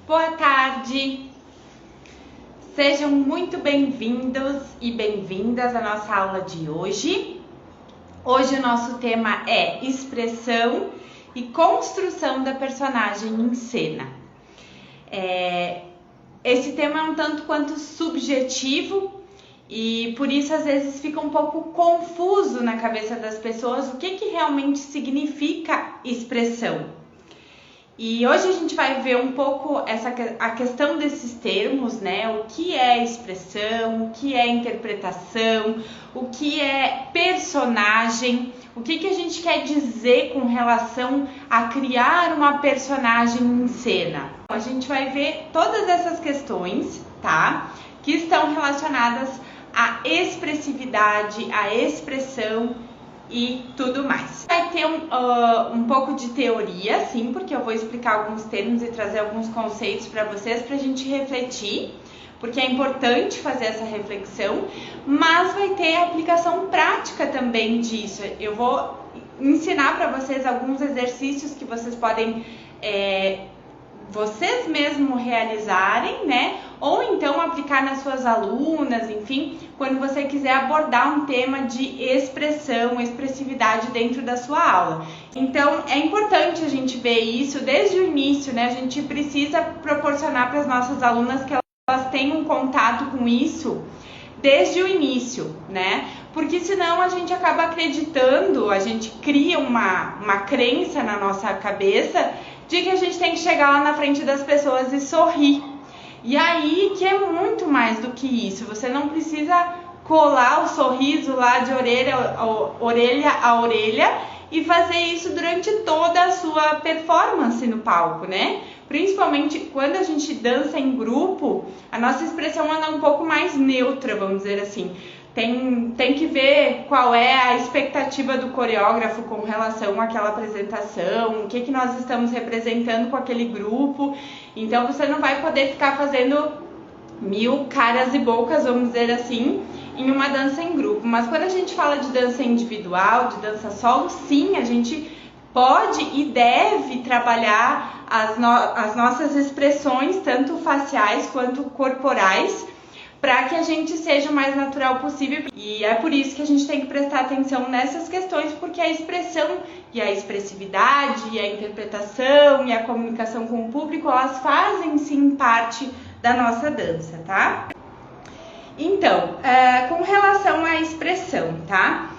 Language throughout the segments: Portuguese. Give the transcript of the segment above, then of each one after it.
Boa tarde! Sejam muito bem-vindos e bem-vindas à nossa aula de hoje. Hoje o nosso tema é expressão e construção da personagem em cena. Esse tema é um tanto quanto subjetivo e por isso às vezes fica um pouco confuso na cabeça das pessoas o que realmente significa expressão. E hoje a gente vai ver um pouco a questão desses termos, né? O que é expressão, o que é interpretação, o que é personagem, o que a gente quer dizer com relação a criar uma personagem em cena. A gente vai ver todas essas questões, tá? Que estão relacionadas à expressividade, à expressão e tudo mais. Vai ter um pouco de teoria, sim, porque eu vou explicar alguns termos e trazer alguns conceitos para vocês para a gente refletir, porque é importante fazer essa reflexão, mas vai ter aplicação prática também disso. Eu vou ensinar para vocês alguns exercícios que vocês podem vocês mesmos realizarem, né? Ou então aplicar nas suas alunas, enfim, quando você quiser abordar um tema de expressão, expressividade dentro da sua aula. Então, é importante a gente ver isso desde o início, né? A gente precisa proporcionar para as nossas alunas que elas tenham contato com isso desde o início, né? Porque senão a gente acaba acreditando, a gente cria uma crença na nossa cabeça de que a gente tem que chegar lá na frente das pessoas e sorrir. E aí que é muito mais do que isso. Você não precisa colar o sorriso lá de orelha a orelha e fazer isso durante toda a sua performance no palco, né? Principalmente quando a gente dança em grupo, a nossa expressão anda um pouco mais neutra, vamos dizer assim. Tem que ver qual é a expectativa do coreógrafo com relação àquela apresentação, o que nós estamos representando com aquele grupo. Então você não vai poder ficar fazendo 1000 caras e bocas, vamos dizer assim, em uma dança em grupo. Mas quando a gente fala de dança individual, de dança solo, sim, a gente pode e deve trabalhar as nossas expressões, tanto faciais quanto corporais, para que a gente seja o mais natural possível. E é por isso que a gente tem que prestar atenção nessas questões, porque a expressão e a expressividade, e a interpretação e a comunicação com o público, elas fazem sim parte da nossa dança, tá? Então, com relação à expressão, tá?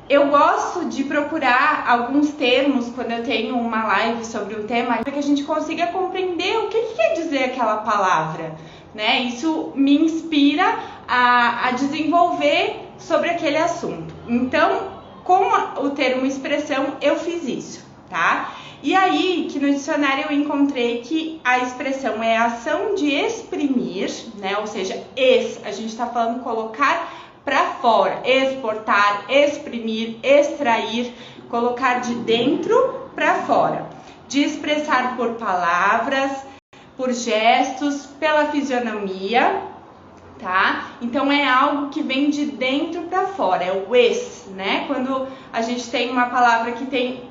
Eu gosto de procurar alguns termos quando eu tenho uma live sobre um tema, para que a gente consiga compreender o que quer dizer aquela palavra, né? Isso me inspira a desenvolver sobre aquele assunto. Então, com o termo expressão, eu fiz isso, tá? E aí, que no dicionário eu encontrei que a expressão é a ação de exprimir, né? Ou seja, a gente está falando colocar para fora, exportar, exprimir, extrair, colocar de dentro para fora, de expressar por palavras, por gestos, pela fisionomia, tá? Então é algo que vem de dentro para fora, é o né? Quando a gente tem uma palavra que tem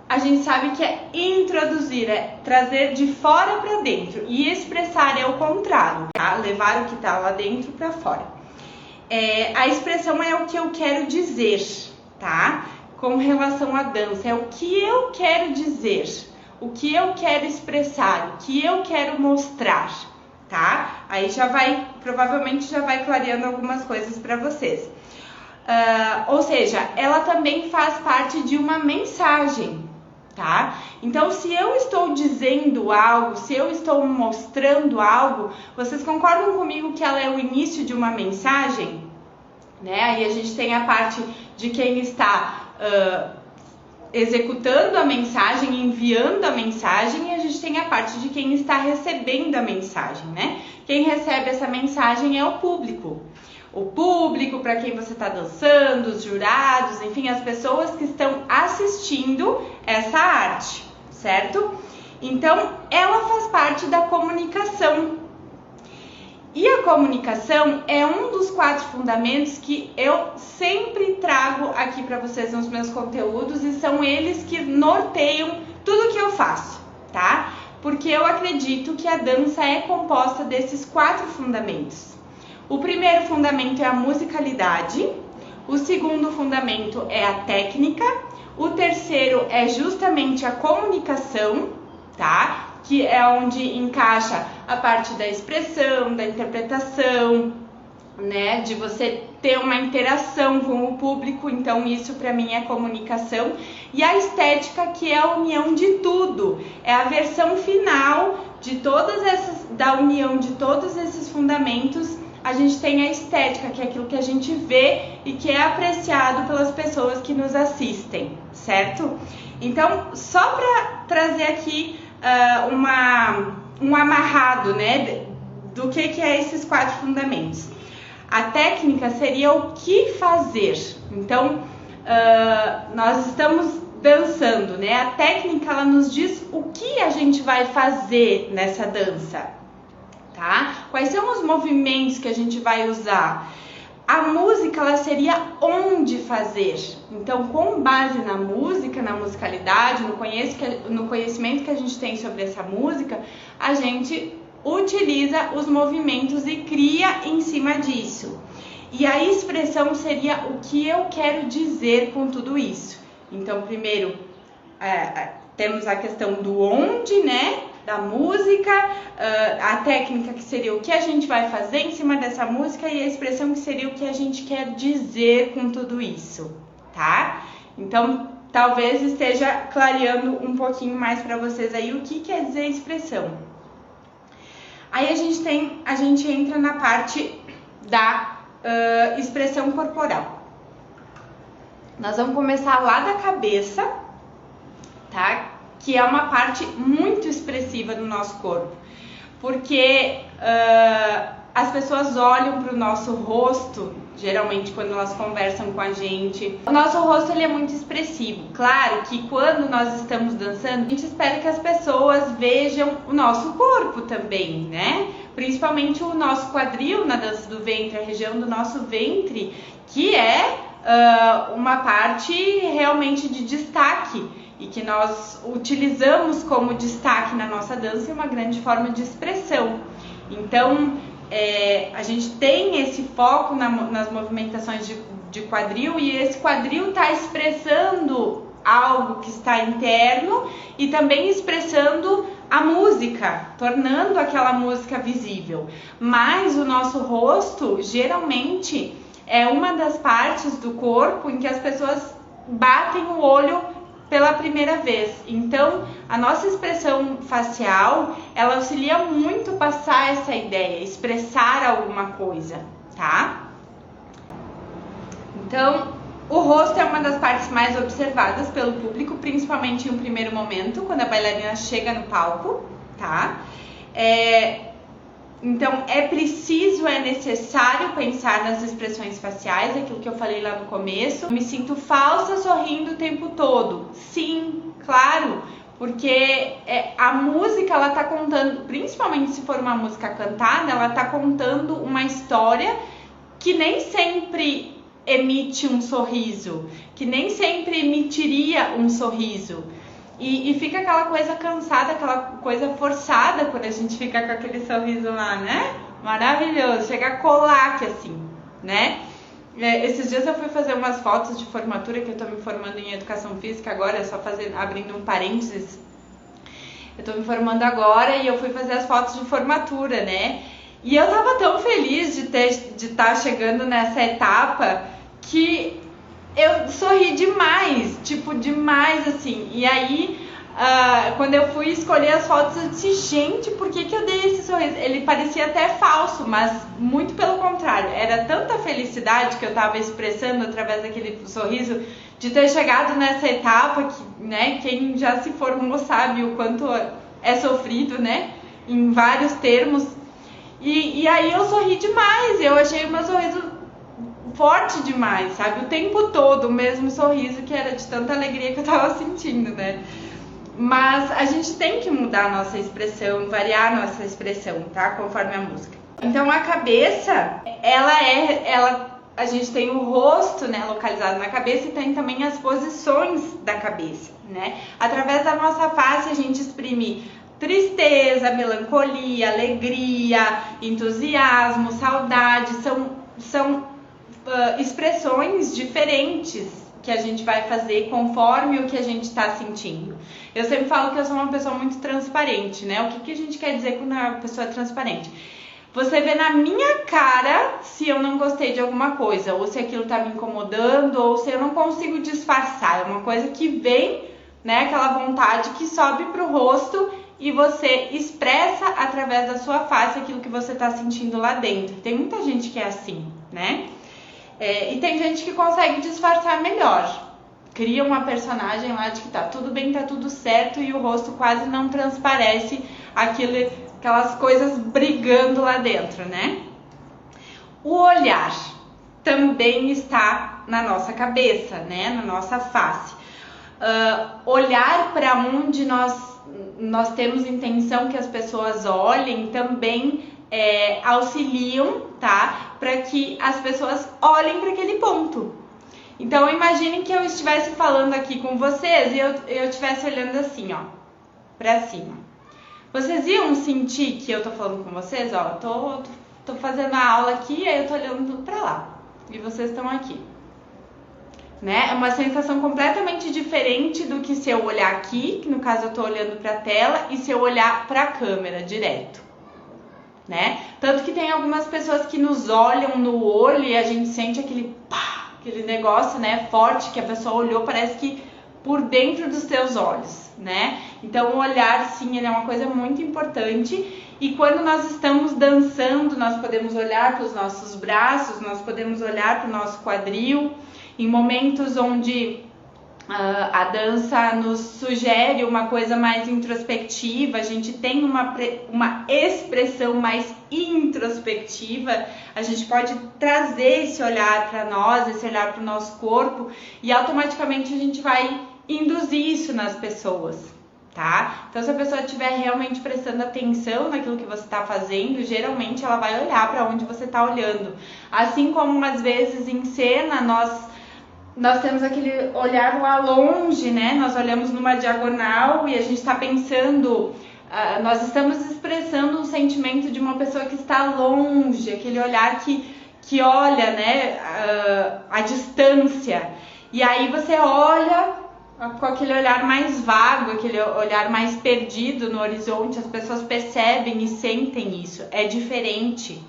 a gente sabe que é introduzir, é trazer de fora para dentro, e expressar é o contrário, tá? Levar o que tá lá dentro para fora. A expressão é o que eu quero dizer, tá? Com relação à dança, é o que eu quero dizer, o que eu quero expressar, o que eu quero mostrar, tá? Aí provavelmente já vai clareando algumas coisas para vocês. Ou seja, ela também faz parte de uma mensagem, tá? Então, se eu estou dizendo algo, se eu estou mostrando algo, vocês concordam comigo que ela é o início de uma mensagem? Né? Aí a gente tem a parte de quem está executando a mensagem, enviando a mensagem, e a gente tem a parte de quem está recebendo a mensagem, né? Quem recebe essa mensagem é o público. O público para quem você está dançando, os jurados, enfim, as pessoas que estão assistindo essa arte, certo? Então, ela faz parte da comunicação. E a comunicação é um dos 4 fundamentos que eu sempre trago aqui para vocês nos meus conteúdos, e são eles que norteiam tudo que eu faço, tá? porque eu acredito que a dança é composta desses 4 fundamentos. O primeiro fundamento é a musicalidade, o segundo fundamento é a técnica, o terceiro é justamente a comunicação, tá? Que é onde encaixa a parte da expressão, da interpretação, né? De você ter uma interação com o público, então isso para mim é comunicação. E a estética, que é a união de tudo, é a versão final de da união de todos esses fundamentos. A gente tem a estética, que é aquilo que a gente vê e que é apreciado pelas pessoas que nos assistem, certo? Então, só para trazer aqui um amarrado, né, do que é esses 4 fundamentos. A técnica seria o que fazer. Então, nós estamos dançando, né? A técnica, ela nos diz o que a gente vai fazer nessa dança, tá? Quais são os movimentos que a gente vai usar? A música, ela seria onde fazer. Então, com base na música, na musicalidade, no conhecimento que a gente tem sobre essa música, a gente utiliza os movimentos e cria em cima disso. E a expressão seria o que eu quero dizer com tudo isso. Então, primeiro, temos a questão do onde, né? Da música, a técnica, que seria o que a gente vai fazer em cima dessa música, e a expressão, que seria o que a gente quer dizer com tudo isso, tá? Então, talvez esteja clareando um pouquinho mais para vocês aí o que quer dizer expressão. Aí a gente entra na parte da expressão corporal. Nós vamos começar lá da cabeça, tá? Que é uma parte muito expressiva do nosso corpo, porque as pessoas olham para o nosso rosto, geralmente quando elas conversam com a gente. O nosso rosto, ele é muito expressivo. Claro que quando nós estamos dançando, a gente espera que as pessoas vejam o nosso corpo também, né? Principalmente o nosso quadril na dança do ventre, a região do nosso ventre, que é uma parte realmente de destaque, e que nós utilizamos como destaque na nossa dança, e uma grande forma de expressão. Então, a gente tem esse foco nas movimentações de quadril, e esse quadril está expressando algo que está interno e também expressando a música, tornando aquela música visível. Mas o nosso rosto, geralmente, é uma das partes do corpo em que as pessoas batem o olho pela primeira vez. Então, a nossa expressão facial, ela auxilia muito passar essa ideia, expressar alguma coisa, tá? Então, o rosto é uma das partes mais observadas pelo público, principalmente em um primeiro momento, quando a bailarina chega no palco, tá? Então, é necessário pensar nas expressões faciais, aquilo que eu falei lá no começo. Me sinto falsa sorrindo o tempo todo. Sim, claro, porque a música, ela tá contando, principalmente se for uma música cantada, ela tá contando uma história que nem sempre emite um sorriso, que nem sempre emitiria um sorriso. E fica aquela coisa cansada, aquela coisa forçada quando a gente fica com aquele sorriso lá, né? Maravilhoso, chega a colar aqui assim, né? Esses dias eu fui fazer umas fotos de formatura, que eu tô me formando em educação física agora, só abrindo um parênteses. Eu tô me formando agora e eu fui fazer as fotos de formatura, né? E eu tava tão feliz de estar chegando nessa etapa que eu sorri demais, tipo, demais, assim. E aí, quando eu fui escolher as fotos, eu disse, gente, por que eu dei esse sorriso? Ele parecia até falso, mas muito pelo contrário. Era tanta felicidade que eu tava expressando através daquele sorriso, de ter chegado nessa etapa que, né, quem já se formou sabe o quanto é sofrido, né, em vários termos. E aí eu sorri demais, eu achei o meu sorriso forte demais, sabe? O tempo todo, o mesmo sorriso, que era de tanta alegria que eu tava sentindo, né? Mas a gente tem que mudar a nossa expressão, variar a nossa expressão, tá? Conforme a música. Então a cabeça, a gente tem o rosto, né, localizado na cabeça, e tem também as posições da cabeça, né? Através da nossa face a gente exprime tristeza, melancolia, alegria, entusiasmo, saudade, são expressões diferentes que a gente vai fazer conforme o que a gente está sentindo. Eu sempre falo que eu sou uma pessoa muito transparente, né? O que a gente quer dizer quando a pessoa é transparente? Você vê na minha cara se eu não gostei de alguma coisa, ou se aquilo tá me incomodando, ou se eu não consigo disfarçar. É uma coisa que vem, né? Aquela vontade que sobe pro rosto e você expressa através da sua face aquilo que você tá sentindo lá dentro. Tem muita gente que é assim, né? E tem gente que consegue disfarçar melhor. Cria uma personagem lá de que tá tudo bem, tá tudo certo e o rosto quase não transparece aquelas coisas brigando lá dentro, né? O olhar também está na nossa cabeça, né? Na nossa face. Olhar para onde nós temos intenção que as pessoas olhem também auxiliam, tá? Para que as pessoas olhem para aquele ponto. Então imagine que eu estivesse falando aqui com vocês e eu estivesse olhando assim, ó, para cima. Vocês iam sentir que eu tô falando com vocês, ó, tô fazendo a aula aqui, aí eu tô olhando tudo para lá e vocês estão aqui, né? É uma sensação completamente diferente do que se eu olhar aqui, que no caso eu tô olhando para a tela, e se eu olhar para a câmera direto, né? Tanto que tem algumas pessoas que nos olham no olho e a gente sente aquele negócio, né, forte, que a pessoa olhou, parece que por dentro dos teus olhos, né? Então o olhar, sim, ele é uma coisa muito importante. E quando nós estamos dançando, nós podemos olhar para os nossos braços, nós podemos olhar para o nosso quadril. Em momentos onde a dança nos sugere uma coisa mais introspectiva, a gente tem uma expressão mais introspectiva, a gente pode trazer esse olhar para nós, esse olhar para o nosso corpo, e automaticamente a gente vai induzir isso nas pessoas, tá? Então, se a pessoa estiver realmente prestando atenção naquilo que você está fazendo, geralmente ela vai olhar para onde você está olhando. Assim como às vezes em cena nós temos aquele olhar lá longe, né? Nós olhamos numa diagonal e a gente está pensando, nós estamos expressando um sentimento de uma pessoa que está longe, aquele olhar que olha, né, a distância. E aí você olha com aquele olhar mais vago, aquele olhar mais perdido no horizonte, as pessoas percebem e sentem isso, é diferente.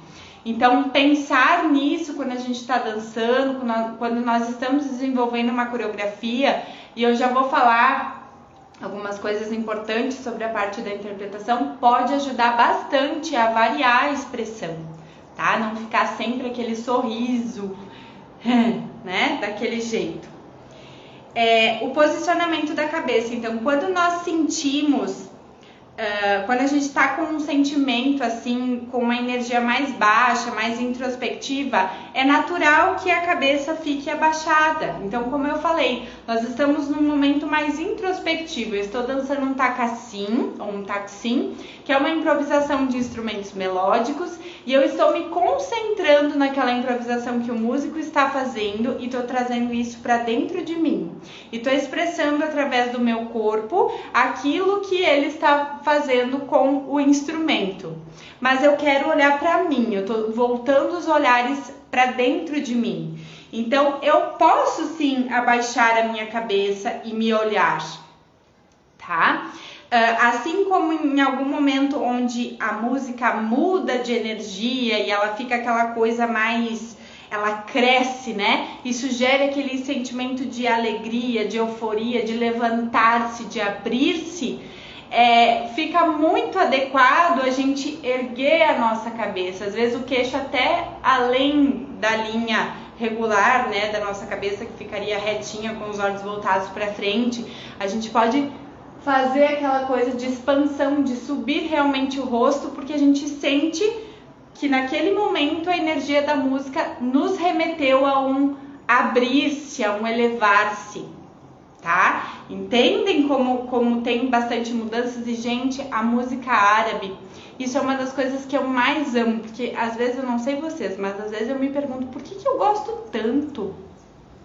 Então, pensar nisso quando a gente está dançando, quando nós estamos desenvolvendo uma coreografia, e eu já vou falar algumas coisas importantes sobre a parte da interpretação, pode ajudar bastante a variar a expressão, tá? Não ficar sempre aquele sorriso, né? Daquele jeito. O posicionamento da cabeça. Então, quando nós sentimos... quando a gente está com um sentimento assim, com uma energia mais baixa, mais introspectiva, é natural que a cabeça fique abaixada. Então, como eu falei, nós estamos num momento mais introspectivo. Eu estou dançando um tacacim, ou um taxim, que é uma improvisação de instrumentos melódicos, e eu estou me concentrando naquela improvisação que o músico está fazendo e estou trazendo isso para dentro de mim. E estou expressando através do meu corpo aquilo que ele está fazendo com o instrumento. Mas eu quero olhar para mim, eu estou voltando os olhares para dentro de mim. Então, eu posso sim abaixar a minha cabeça e me olhar, tá? Assim como em algum momento onde a música muda de energia e ela fica aquela coisa mais... ela cresce, né? Isso gera aquele sentimento de alegria, de euforia, de levantar-se, de abrir-se. Fica muito adequado a gente erguer a nossa cabeça. Às vezes o queixo até além da linha regular, né, da nossa cabeça, que ficaria retinha com os olhos voltados para frente. A gente pode fazer aquela coisa de expansão, de subir realmente o rosto, porque a gente sente que naquele momento a energia da música nos remeteu a um abrir-se, a um elevar-se, tá? Entendem como tem bastante mudanças? E, gente, a música árabe, isso é uma das coisas que eu mais amo, porque às vezes, eu não sei vocês, mas às vezes eu me pergunto por que eu gosto tanto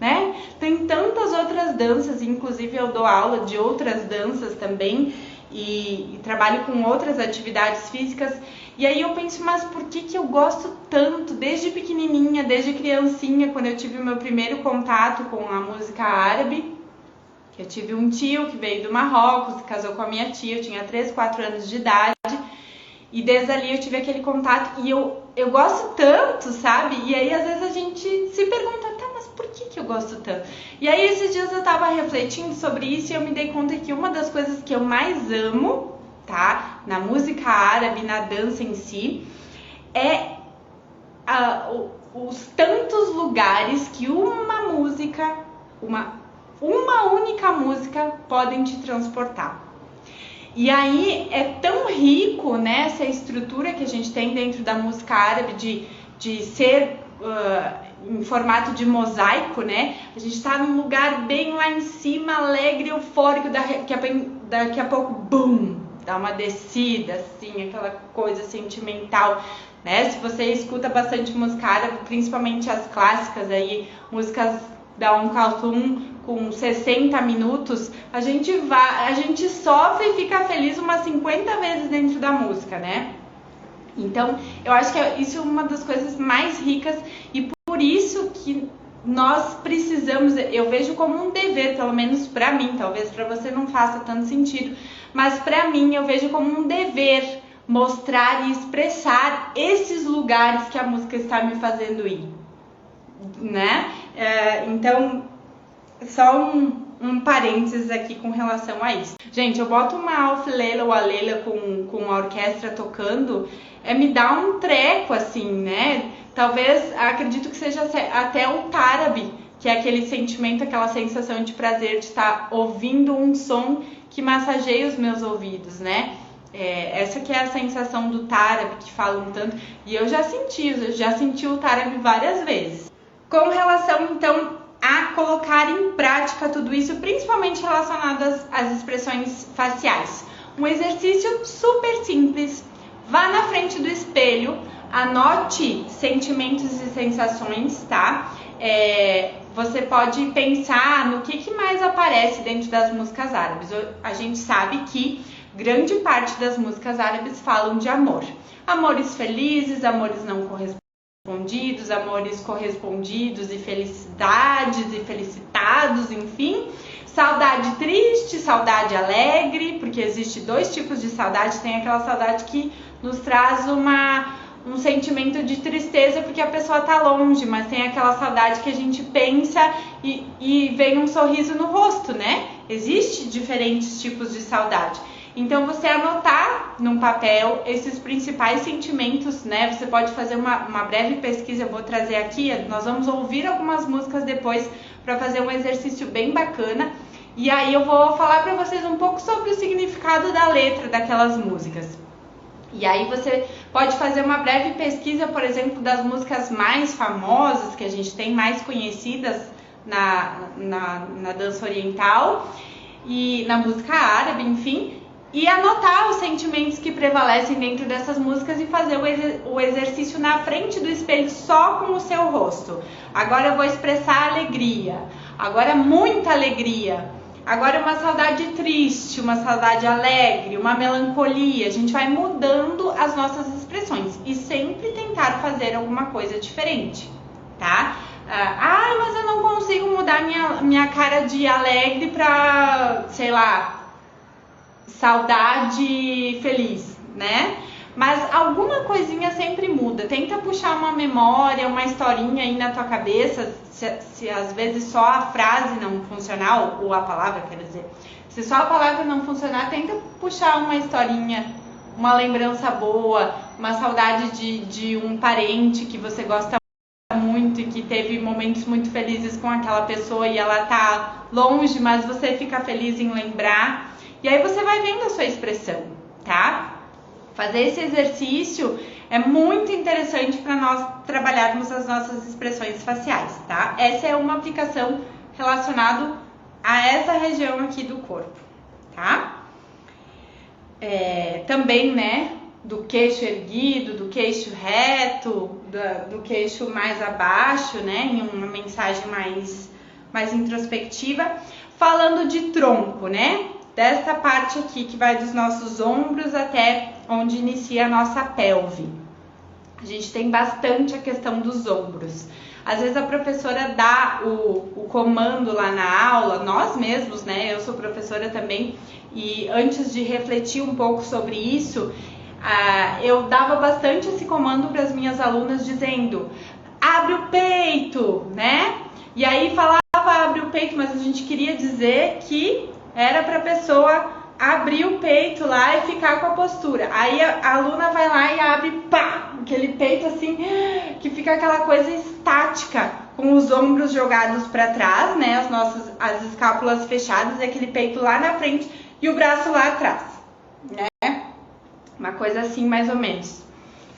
né? Tem tantas outras danças, inclusive eu dou aula de outras danças também e trabalho com outras atividades físicas. E aí eu penso, mas por que eu gosto tanto, desde pequenininha, desde criancinha, quando eu tive o meu primeiro contato com a música árabe? Eu tive um tio que veio do Marrocos, se casou com a minha tia, eu tinha 3, 4 anos de idade. E desde ali eu tive aquele contato e eu gosto tanto, sabe? E aí às vezes a gente se pergunta, tá, mas por que eu gosto tanto? E aí esses dias eu tava refletindo sobre isso e eu me dei conta que uma das coisas que eu mais amo, tá? Na música árabe, na dança em si, é os tantos lugares que uma música, uma única música podem te transportar. E aí é tão rico, né, essa estrutura que a gente tem dentro da música árabe de ser em formato de mosaico, né? A gente está num lugar bem lá em cima, alegre, eufórico, daqui a pouco, bum, dá uma descida, assim, aquela coisa sentimental, né? Se você escuta bastante música árabe, principalmente as clássicas aí, músicas da Kulthum com 60 minutos, a gente sofre e fica feliz umas 50 vezes dentro da música, né? Então, eu acho que isso é uma das coisas mais ricas e por isso que nós precisamos, eu vejo como um dever, pelo menos pra mim, talvez pra você não faça tanto sentido, mas pra mim eu vejo como um dever mostrar e expressar esses lugares que a música está me fazendo ir, né? Então, só um parênteses aqui com relação a isso. Gente, eu boto uma alfilela ou alela com a orquestra tocando, me dá um treco, assim, né? Talvez, acredito que seja até o tárabe, que é aquele sentimento, aquela sensação de prazer de estar ouvindo um som que massageia os meus ouvidos, né? Essa que é a sensação do tárabe, que falam tanto, e eu já senti o tárabe várias vezes. Com relação, então, a colocar em prática tudo isso, principalmente relacionado às expressões faciais. Um exercício super simples. Vá na frente do espelho, anote sentimentos e sensações, tá? Você pode pensar no que mais aparece dentro das músicas árabes. A gente sabe que grande parte das músicas árabes falam de amor. Amores felizes, amores não correspondidos, amores correspondidos e felicidades e felicitados, enfim. Saudade triste, saudade alegre, porque existe 2 tipos de saudade. Tem aquela saudade que nos traz um sentimento de tristeza porque a pessoa está longe, mas tem aquela saudade que a gente pensa e vem um sorriso no rosto, né? Existem diferentes tipos de saudade. Então, você anotar num papel esses principais sentimentos, né? Você pode fazer uma breve pesquisa, eu vou trazer aqui, nós vamos ouvir algumas músicas depois para fazer um exercício bem bacana. E aí eu vou falar para vocês um pouco sobre o significado da letra daquelas músicas. E aí você pode fazer uma breve pesquisa, por exemplo, das músicas mais famosas, que a gente tem mais conhecidas na dança oriental e na música árabe, enfim, e anotar os sentimentos que prevalecem dentro dessas músicas e fazer o exercício na frente do espelho só com o seu rosto. Agora eu vou expressar alegria, agora muita alegria, agora uma saudade triste, uma saudade alegre, uma melancolia. A gente vai mudando as nossas expressões e sempre tentar fazer alguma coisa diferente, tá? Mas eu não consigo mudar minha cara de alegre pra, sei lá, saudade feliz, né? Mas alguma coisinha sempre muda. Tenta puxar uma memória, uma historinha aí na tua cabeça. Se às vezes só a frase não funcionar, ou a palavra, quer dizer, se só a palavra não funcionar, tenta puxar uma historinha, uma lembrança boa, uma saudade de um parente que você gosta muito e que teve momentos muito felizes com aquela pessoa e ela tá longe, mas você fica feliz em lembrar. E aí você vai vendo a sua expressão, tá? Fazer esse exercício é muito interessante para nós trabalharmos as nossas expressões faciais, tá? Essa é uma aplicação relacionada a essa região aqui do corpo, tá? Também, né, do queixo erguido, do queixo reto, do queixo mais abaixo, né, em uma mensagem mais introspectiva, falando de tronco, né? Dessa parte aqui que vai dos nossos ombros até onde inicia a nossa pelve. A gente tem bastante a questão dos ombros. Às vezes a professora dá o comando lá na aula, nós mesmos, né? Eu sou professora também, e antes de refletir um pouco sobre isso, eu dava bastante esse comando para as minhas alunas dizendo: abre o peito, né? E aí falava abre o peito, mas a gente queria dizer que era para a pessoa abrir o peito lá e ficar com a postura. Aí a aluna vai lá e abre, pá, aquele peito assim, que fica aquela coisa estática, com os ombros jogados para trás, né? As escápulas fechadas e aquele peito lá na frente e o braço lá atrás, né? Uma coisa assim, mais ou menos.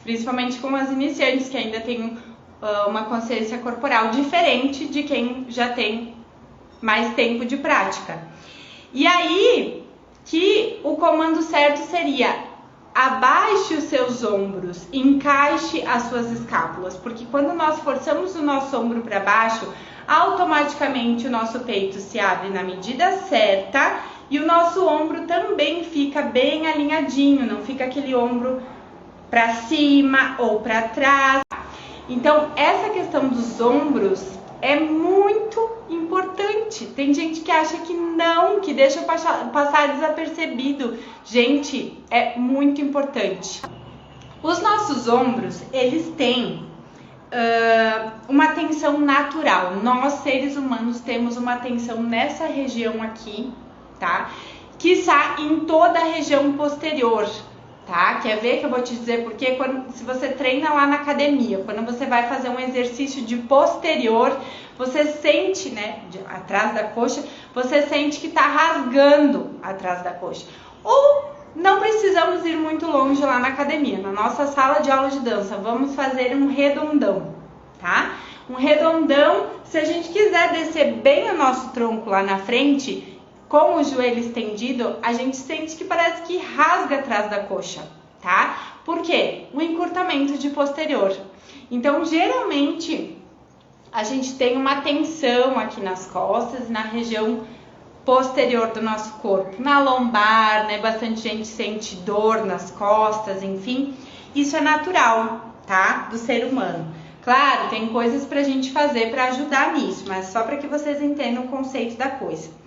Principalmente com as iniciantes que ainda têm uma consciência corporal diferente de quem já tem mais tempo de prática. E aí que o comando certo seria: abaixe os seus ombros, encaixe as suas escápulas, porque quando nós forçamos o nosso ombro para baixo, automaticamente o nosso peito se abre na medida certa e o nosso ombro também fica bem alinhadinho, não fica aquele ombro para cima ou para trás. Então, essa questão dos ombros é muito importante. Tem gente que acha que não, que deixa passar desapercebido. Gente, é muito importante. Os nossos ombros, eles têm uma tensão natural. Nós, seres humanos, temos uma tensão nessa região aqui, tá? Que está em toda a região posterior. Tá? Quer ver que eu vou te dizer por quê? Se você treina lá na academia, quando você vai fazer um exercício de posterior, você sente, né, atrás da coxa, você sente que tá rasgando atrás da coxa. Ou não precisamos ir muito longe lá na academia, na nossa sala de aula de dança, vamos fazer um redondão, tá? Um redondão, se a gente quiser descer bem o nosso tronco lá na frente, com o joelho estendido, a gente sente que parece que rasga atrás da coxa, tá? Por quê? Um encurtamento de posterior. Então, geralmente, a gente tem uma tensão aqui nas costas, na região posterior do nosso corpo, na lombar, né? Bastante gente sente dor nas costas, enfim. Isso é natural, tá? Do ser humano. Claro, tem coisas pra gente fazer para ajudar nisso, mas só para que vocês entendam o conceito da coisa.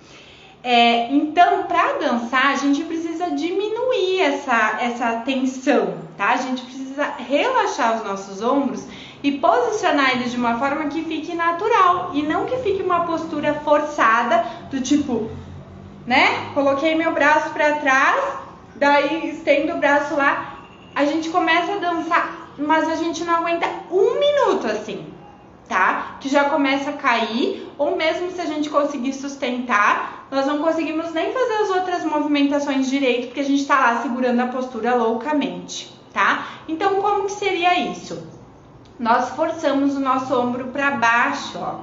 Então, para dançar, a gente precisa diminuir essa tensão, tá? A gente precisa relaxar os nossos ombros e posicionar eles de uma forma que fique natural e não que fique uma postura forçada do tipo, né? Coloquei meu braço para trás, daí estendo o braço lá, a gente começa a dançar, mas a gente não aguenta um minuto assim, tá? Que já começa a cair, ou mesmo se a gente conseguir sustentar, nós não conseguimos nem fazer as outras movimentações direito, porque a gente tá lá segurando a postura loucamente, tá? Então, como que seria isso? Nós forçamos o nosso ombro para baixo, ó.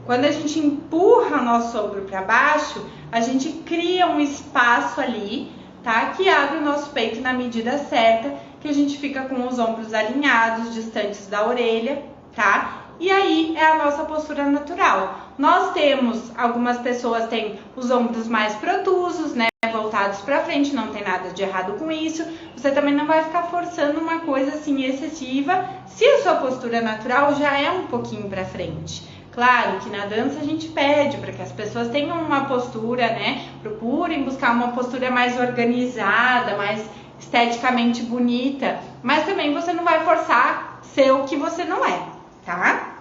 Quando a gente empurra o nosso ombro para baixo, a gente cria um espaço ali, tá? Que abre o nosso peito na medida certa, que a gente fica com os ombros alinhados, distantes da orelha, tá? E aí é a nossa postura natural. Nós temos, algumas pessoas têm os ombros mais protusos, né, voltados para frente, não tem nada de errado com isso. Você também não vai ficar forçando uma coisa assim excessiva, se a sua postura natural já é um pouquinho para frente. Claro que na dança a gente pede para que as pessoas tenham uma postura, né, procurem buscar uma postura mais organizada, mais esteticamente bonita, mas também você não vai forçar ser o que você não é, tá?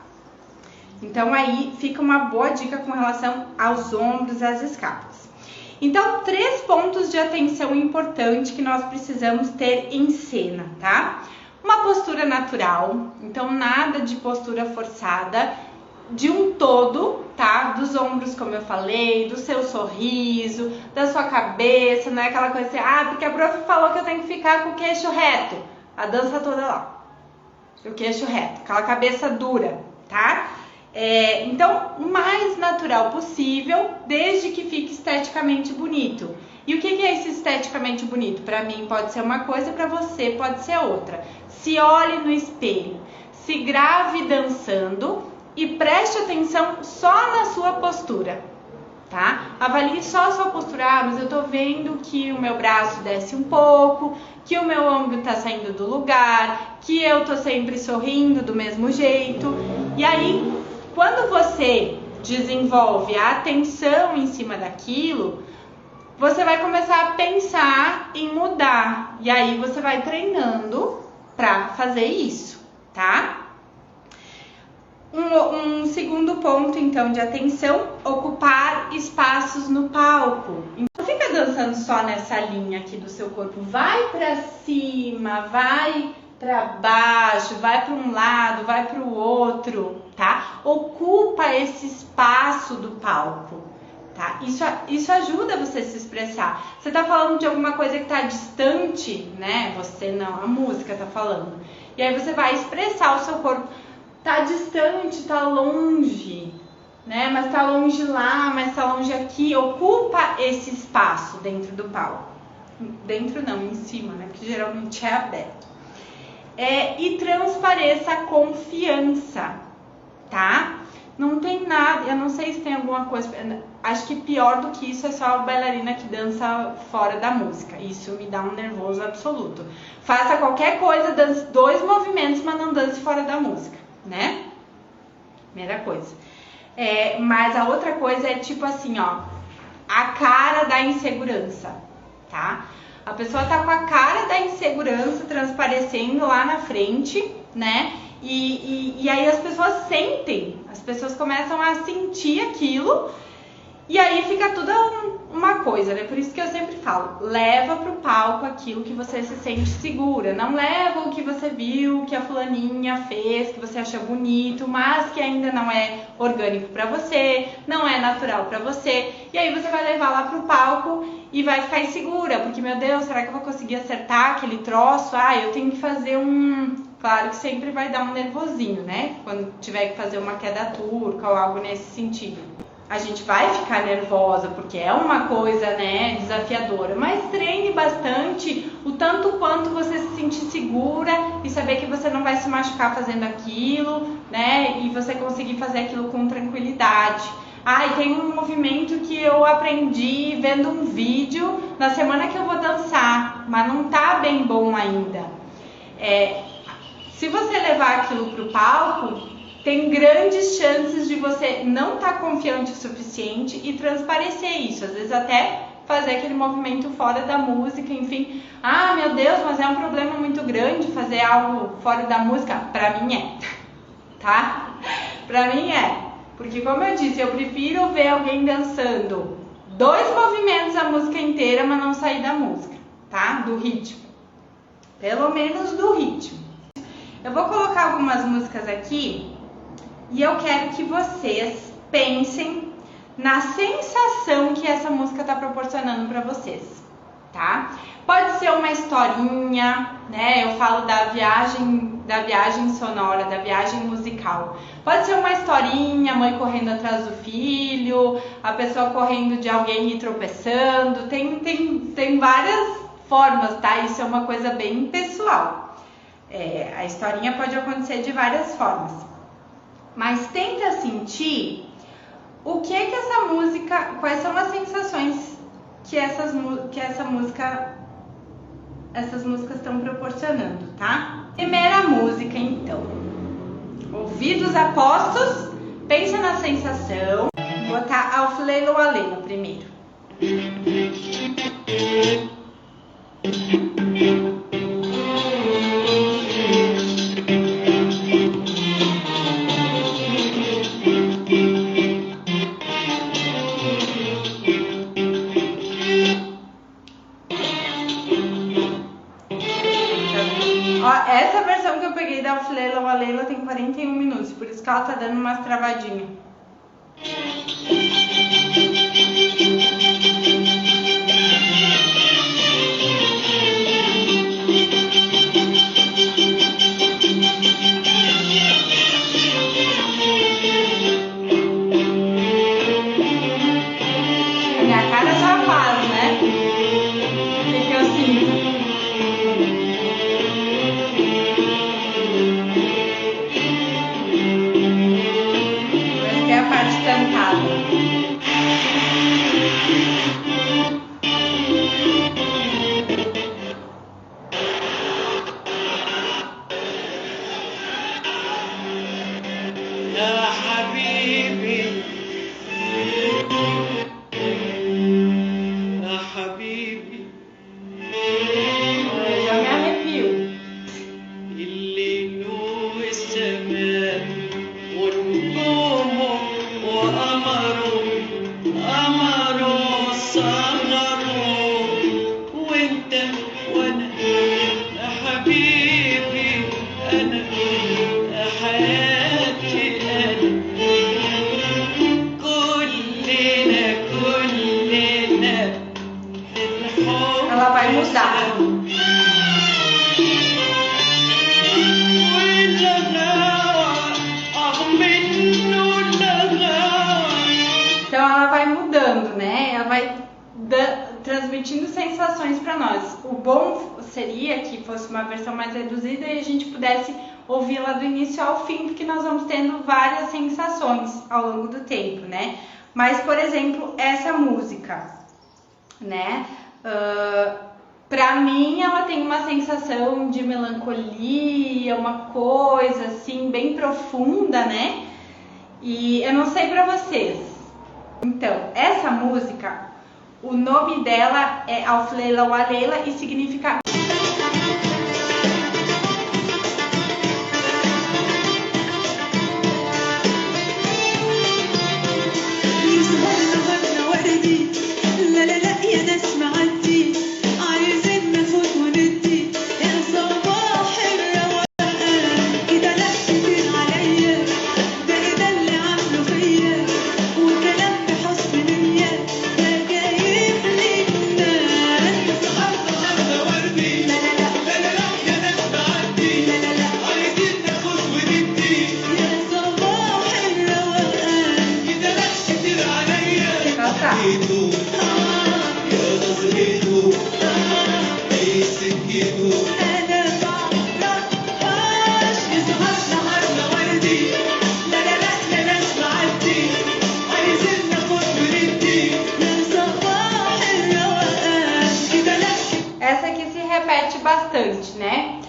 Então aí fica uma boa dica com relação aos ombros e às escápulas. Então, 3 pontos de atenção importante que nós precisamos ter em cena, tá? Uma postura natural, então nada de postura forçada, de um todo, tá? Dos ombros, como eu falei, do seu sorriso, da sua cabeça, não é aquela coisa assim, porque a prof falou que eu tenho que ficar com o queixo reto, a dança toda lá, o queixo reto, aquela cabeça dura, tá? Então, o mais natural possível, desde que fique esteticamente bonito. E o que é esse esteticamente bonito? Para mim pode ser uma coisa, para você pode ser outra. Se olhe no espelho, se grave dançando e preste atenção só na sua postura, tá? Avalie só a sua postura. Ah, mas eu tô vendo que o meu braço desce um pouco, que o meu ombro tá saindo do lugar, que eu tô sempre sorrindo do mesmo jeito. E aí, quando você desenvolve a atenção em cima daquilo, você vai começar a pensar em mudar. E aí você vai treinando para fazer isso, tá? Um segundo ponto, então, de atenção, ocupar espaços no palco. Então, não fica dançando só nessa linha aqui do seu corpo. Vai para cima, vai para baixo, vai para um lado, vai para o outro, tá? Ocupa esse espaço do palco, tá? Isso ajuda você a se expressar. Você tá falando de alguma coisa que tá distante, né? Você não, a música tá falando. E aí você vai expressar o seu corpo. Tá distante, tá longe, né? Mas tá longe lá, mas tá longe aqui. Ocupa esse espaço dentro do palco. Dentro não, em cima, né? Porque geralmente é aberto. E transpareça a confiança, tá? Não tem nada, eu não sei se tem alguma coisa, acho que pior do que isso é só a bailarina que dança fora da música. Isso me dá um nervoso absoluto. Faça qualquer coisa, dance 2 movimentos, mas não dance fora da música, né? Primeira coisa. Mas a outra coisa é tipo assim, ó, a cara da insegurança, tá? A pessoa tá com a cara da insegurança transparecendo lá na frente, né? E aí as pessoas sentem, as pessoas começam a sentir aquilo e aí fica tudo uma coisa, né? Por isso que eu sempre falo, leva pro palco aquilo que você se sente segura. Não leva o que você viu, que a fulaninha fez, que você achou bonito, mas que ainda não é orgânico pra você, não é natural pra você. E aí você vai levar lá pro palco e vai ficar insegura, porque, meu Deus, será que eu vou conseguir acertar aquele troço? Ah, eu tenho que fazer Claro que sempre vai dar um nervosinho, né? Quando tiver que fazer uma queda turca ou algo nesse sentido. A gente vai ficar nervosa, porque é uma coisa, né, desafiadora. Mas treine bastante o tanto quanto você se sentir segura e saber que você não vai se machucar fazendo aquilo, né? E você conseguir fazer aquilo com tranquilidade. E tem um movimento que eu aprendi vendo um vídeo na semana que eu vou dançar, mas não tá bem bom ainda. Se você levar aquilo pro palco, tem grandes chances de você não estar confiante o suficiente e transparecer isso. Às vezes até fazer aquele movimento fora da música, enfim. Meu Deus, mas é um problema muito grande fazer algo fora da música? Pra mim é, tá? Pra mim é. Porque como eu disse, eu prefiro ver alguém dançando 2 movimentos a música inteira, mas não sair da música, tá? Do ritmo. Pelo menos do ritmo. Eu vou colocar algumas músicas aqui e eu quero que vocês pensem na sensação que essa música está proporcionando para vocês, tá? Pode ser uma historinha, né? Eu falo da viagem sonora, da viagem musical. Pode ser uma historinha, a mãe correndo atrás do filho, a pessoa correndo de alguém e tropeçando. Tem várias formas, tá? Isso é uma coisa bem pessoal. A historinha pode acontecer de várias formas. Mas tenta sentir o que essa música, quais são as sensações que essas músicas estão proporcionando, tá? Primeira música, então. Ouvidos apostos, pensa na sensação. Vou botar Auflelo Aleno primeiro. Essa versão que eu peguei da Auflelo Aleno tem 41 minutos, por isso que ela tá dando umas travadinhas. Minha cara já faz, né? O que eu sinto? Eu já me arrepio. Ela vai mudar. Então ela vai mudando, né? Ela vai transmitindo sensações para nós. O bom seria que fosse uma versão mais reduzida e a gente pudesse ouvi-la do início ao fim, porque nós vamos tendo várias sensações ao longo do tempo, né? Mas, por exemplo, essa música, né? Pra mim ela tem uma sensação de melancolia, uma coisa assim bem profunda, né? E eu não sei pra vocês. Então, essa música, o nome dela é Alf Leila wa Leila e significa bastante, né?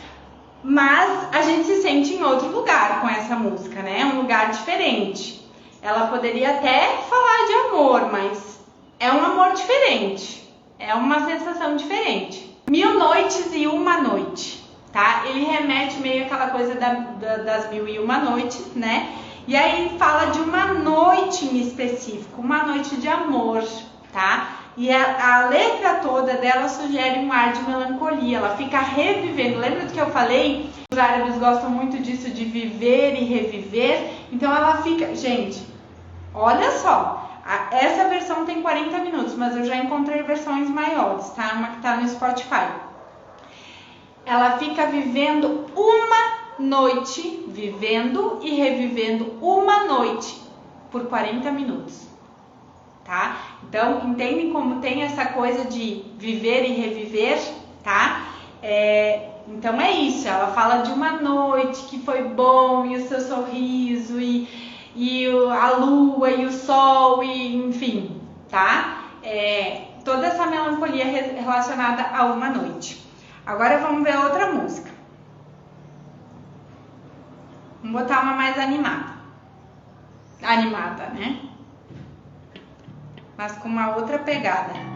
Mas a gente se sente em outro lugar com essa música, né? Um lugar diferente. Ela poderia até falar de amor, mas é um amor diferente. É uma sensação diferente. 1000 Noites e Uma Noite, tá? Ele remete meio àquela coisa das 1001 Noites, né? E aí fala de uma noite em específico, uma noite de amor, tá? E a letra toda dela sugere um ar de melancolia, ela fica revivendo. Lembra do que eu falei? Os árabes gostam muito disso, de viver e reviver. Então ela fica... Gente, olha só, essa versão tem 40 minutos, mas eu já encontrei versões maiores, tá? Uma que tá no Spotify. Ela fica vivendo uma noite, vivendo e revivendo uma noite por 40 minutos. Tá? Então, entendem como tem essa coisa de viver e reviver, tá? Então é isso, ela fala de uma noite que foi bom, e o seu sorriso, e a lua, e o sol, e enfim, tá? Toda essa melancolia relacionada a uma noite. Agora vamos ver outra música. Vamos botar uma mais animada. Animada, né? Mas com uma outra pegada.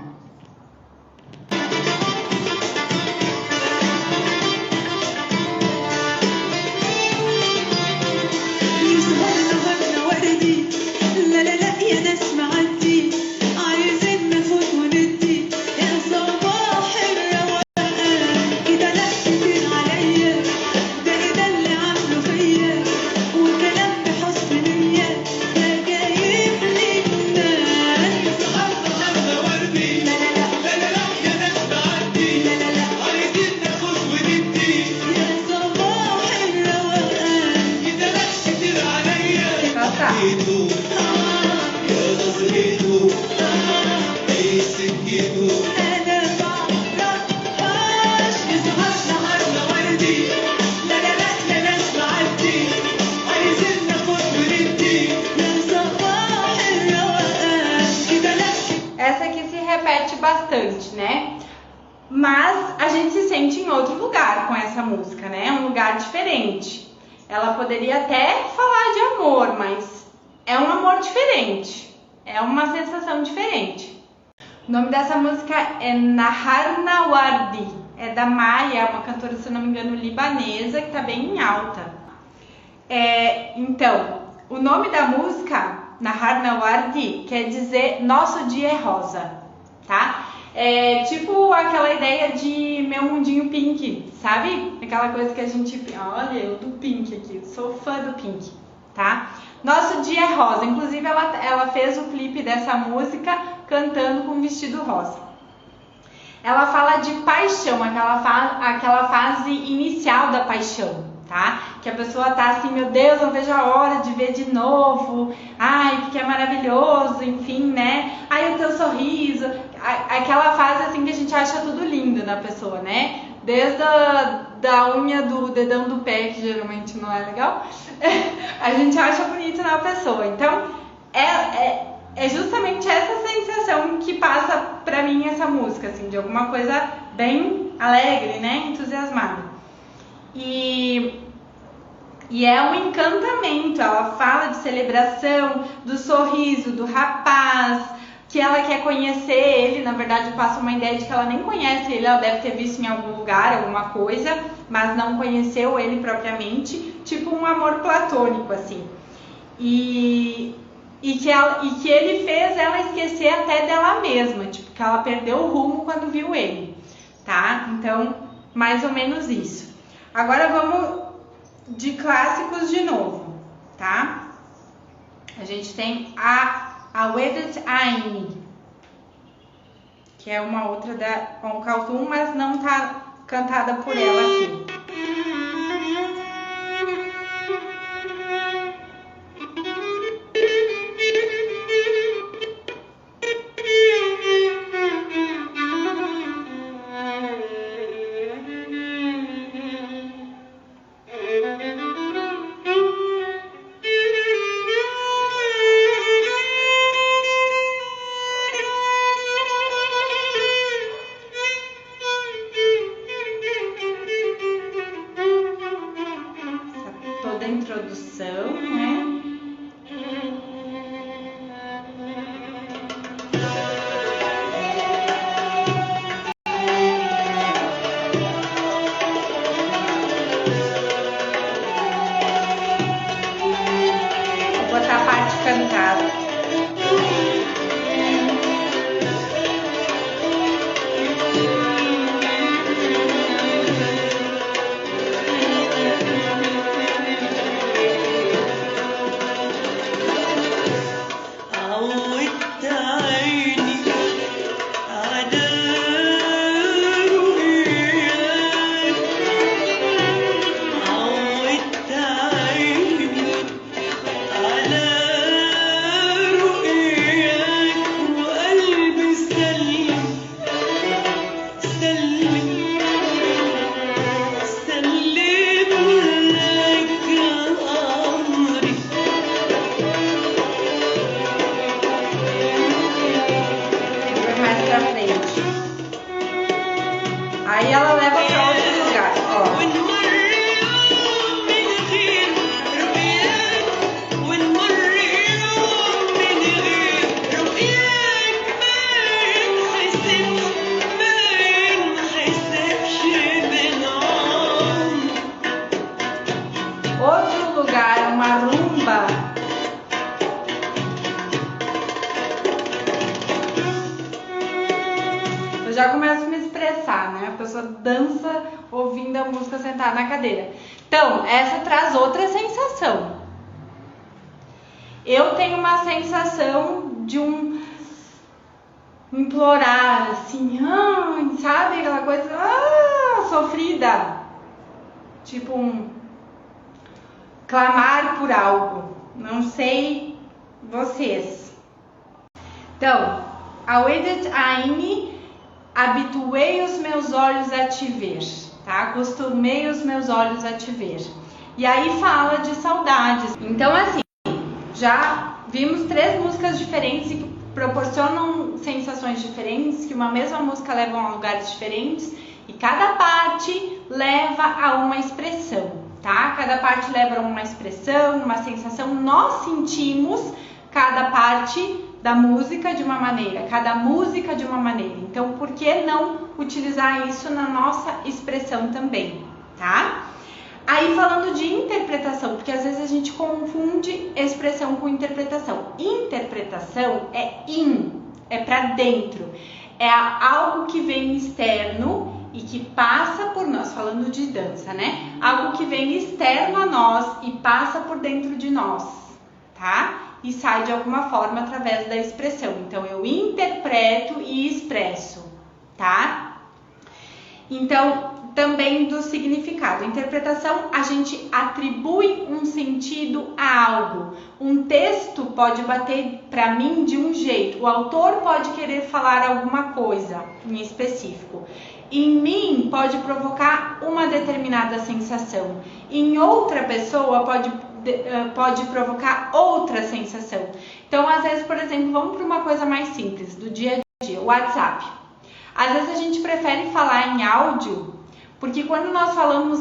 Bastante, né? Mas a gente se sente em outro lugar com essa música, né? Um lugar diferente. Ela poderia até falar de amor, mas é um amor diferente. É uma sensação diferente. O nome dessa música é Nahar Nawardi, é da Maya, uma cantora, se não me engano, libanesa, que tá bem em alta. Então, o nome da música, Nahar Nawardi, quer dizer Nosso Dia é Rosa, tá? É tipo aquela ideia de Meu Mundinho Pink, sabe? Aquela coisa que a gente... Olha, eu do Pink aqui, sou fã do Pink, tá? Nosso Dia é Rosa. Inclusive, ela fez o clipe dessa música cantando com vestido rosa. Ela fala de paixão, aquela fase inicial da paixão, tá? Que a pessoa tá assim, meu Deus, não vejo a hora de ver de novo. Ai, porque é maravilhoso, enfim, né? Ai, o teu sorriso. Aquela fase assim que a gente acha tudo lindo na pessoa, né? Desde da unha do dedão do pé, que geralmente não é legal, a gente acha bonito na pessoa. Então, é justamente essa sensação que passa pra mim essa música, assim, de alguma coisa bem alegre, né? Entusiasmada. E é um encantamento. Ela fala de celebração, do sorriso do rapaz, que ela quer conhecer ele. Na verdade, passa uma ideia de que ela nem conhece ele, ela deve ter visto em algum lugar, alguma coisa, mas não conheceu ele propriamente, tipo um amor platônico, assim. E que ele fez ela esquecer até dela mesma, tipo, que ela perdeu o rumo quando viu ele, tá? Então, mais ou menos isso. Agora vamos de clássicos de novo, tá? A gente tem a Wedet Aini, que é uma outra da Umm Kulthum, mas não tá cantada por ela aqui. Toda a introdução, né? Vou botar a parte cantada. Aí ela leva para outro lugar, ó. Outro lugar, uma rumba. Eu já começo a me expressar, né? A pessoa dança ouvindo a música sentada na cadeira. Então, essa traz outra sensação. Eu tenho uma sensação de um implorar, assim, sabe? Aquela coisa sofrida. Tipo um clamar por algo. Não sei vocês. Então, a Wedet Aini, habituei os meus olhos a te ver, tá? Acostumei os meus olhos a te ver. E aí fala de saudades. Então, assim, já vimos 3 músicas diferentes que proporcionam sensações diferentes, que uma mesma música leva a lugares diferentes, e cada parte leva a uma expressão, tá? Cada parte leva a uma expressão, uma sensação. Nós sentimos cada parte da música de uma maneira, cada música de uma maneira. Então, por que não utilizar isso na nossa expressão também, tá? Aí falando de interpretação, porque às vezes a gente confunde expressão com interpretação. Interpretação é para dentro, é algo que vem externo e que passa por nós, falando de dança, né? Algo que vem externo a nós e passa por dentro de nós, tá? E sai de alguma forma através da expressão. Então, eu interpreto e expresso, tá? Então, também do significado. Interpretação, a gente atribui um sentido a algo. Um texto pode bater para mim de um jeito. O autor pode querer falar alguma coisa em específico. Em mim pode provocar uma determinada sensação. Em outra pessoa pode provocar outra sensação. Então, às vezes, por exemplo, vamos para uma coisa mais simples, do dia a dia, o WhatsApp. Às vezes a gente prefere falar em áudio, porque quando nós falamos,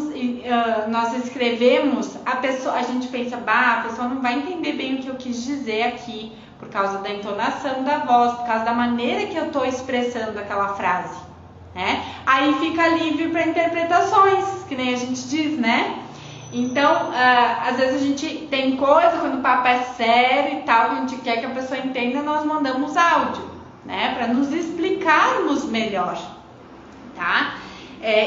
nós escrevemos, a gente pensa, a pessoa não vai entender bem o que eu quis dizer aqui, por causa da entonação da voz, por causa da maneira que eu estou expressando aquela frase, né? Aí fica livre para interpretações, que nem a gente diz, né? Então, às vezes a gente tem coisa, quando o papo é sério e tal, a gente quer que a pessoa entenda, nós mandamos áudio, né? Para nos explicarmos melhor, tá?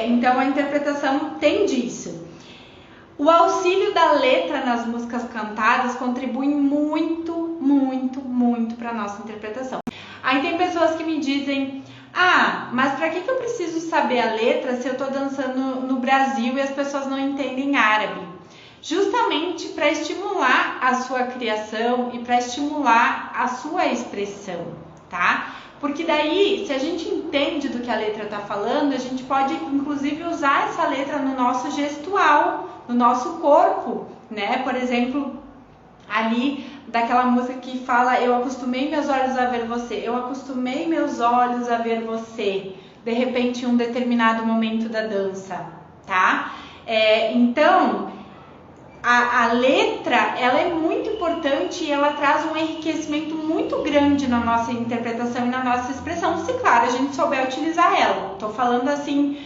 Então, a interpretação tem disso. O auxílio da letra nas músicas cantadas contribui muito, muito, muito para a nossa interpretação. Aí tem pessoas que me dizem, mas para que eu preciso saber a letra se eu estou dançando no Brasil e as pessoas não entendem árabe? Justamente para estimular a sua criação e para estimular a sua expressão, tá? Porque daí, se a gente entende do que a letra está falando, a gente pode inclusive usar essa letra no nosso gestual, no nosso corpo, né? Por exemplo, ali daquela música que fala, eu acostumei meus olhos a ver você, eu acostumei meus olhos a ver você, de repente em um determinado momento da dança, tá? Então, a letra, ela é muito importante e ela traz um enriquecimento muito grande na nossa interpretação e na nossa expressão, se claro, a gente souber utilizar ela. Tô falando assim,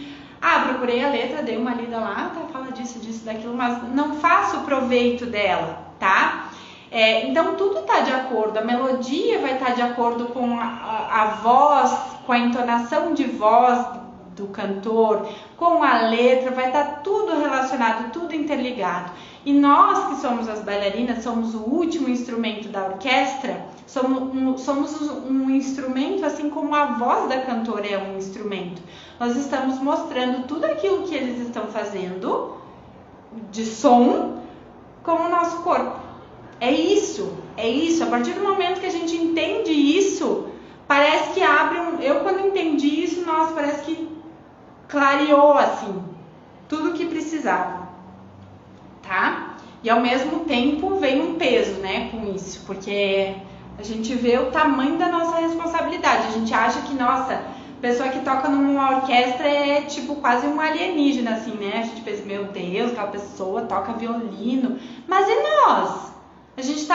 procurei a letra, dei uma lida lá, fala disso, daquilo, mas não faço proveito dela, tá? Então tudo tá de acordo, a melodia vai estar de acordo com a voz, com a entonação de voz do cantor, com a letra, vai estar tudo relacionado, tudo interligado. E nós que somos as bailarinas, somos o último instrumento da orquestra, somos um instrumento assim como a voz da cantora é um instrumento. Nós estamos mostrando tudo aquilo que eles estão fazendo de som com o nosso corpo. É isso. A partir do momento que a gente entende isso, parece que abre eu quando entendi isso, nossa, parece que clareou assim, tudo o que precisava, tá? E ao mesmo tempo vem um peso, né, com isso, porque a gente vê o tamanho da nossa responsabilidade. A gente acha que, nossa, pessoa que toca numa orquestra é tipo quase um alienígena, assim, né? A gente pensa, meu Deus, aquela pessoa toca violino, mas e nós? A gente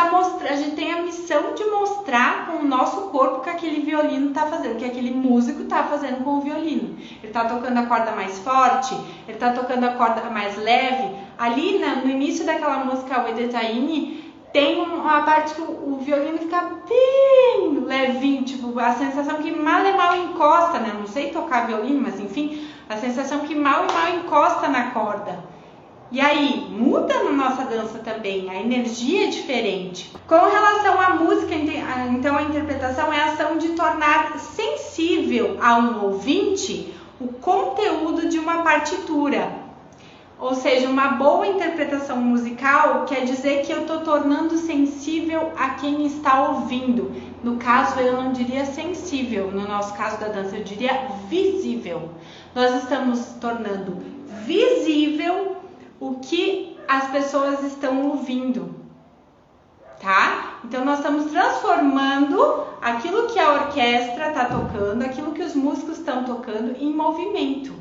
tem a missão de mostrar com o nosso corpo o que aquele violino está fazendo, o que aquele músico está fazendo com o violino. Ele está tocando a corda mais forte, ele está tocando a corda mais leve. Ali no início daquela música, o Edetaine, tem uma parte que o violino fica bem levinho, tipo, a sensação que mal e mal encosta, né? Eu não sei tocar violino, mas enfim, a sensação que mal e mal encosta na corda. E aí, muda na nossa dança também, a energia é diferente. Com relação à música, então a interpretação é a ação de tornar sensível a um ouvinte o conteúdo de uma partitura. Ou seja, uma boa interpretação musical quer dizer que eu estou tornando sensível a quem está ouvindo. No caso, eu não diria sensível, no nosso caso da dança, eu diria visível. Nós estamos tornando visível o que as pessoas estão ouvindo, tá? Então, nós estamos transformando aquilo que a orquestra está tocando, aquilo que os músicos estão tocando em movimento.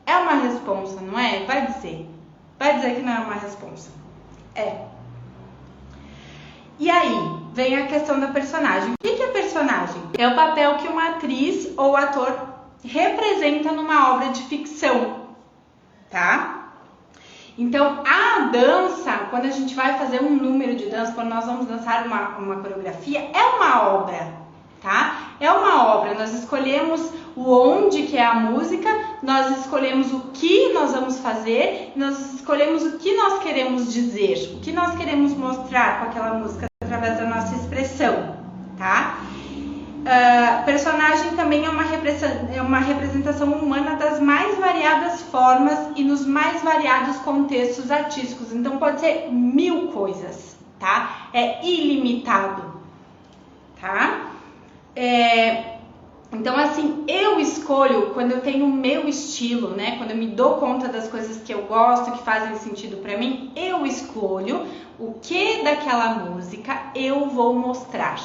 É uma responsa, não é? Vai dizer que não é uma responsa. É. E aí, vem a questão da personagem. O que é personagem? É o papel que uma atriz ou ator representa numa obra de ficção, tá? Então, a dança, quando a gente vai fazer um número de dança, quando nós vamos dançar uma coreografia, é uma obra, tá? É uma obra, nós escolhemos o onde que é a música, nós escolhemos o que nós vamos fazer, nós escolhemos o que nós queremos dizer, o que nós queremos mostrar com aquela música através da nossa expressão, tá? Personagem também é uma representação humana das mais variadas formas e nos mais variados contextos artísticos. Então pode ser 1000 coisas, tá? É ilimitado, tá? Então assim, eu escolho quando eu tenho o meu estilo, né? Quando eu me dou conta das coisas que eu gosto, que fazem sentido pra mim, eu escolho o que daquela música eu vou mostrar.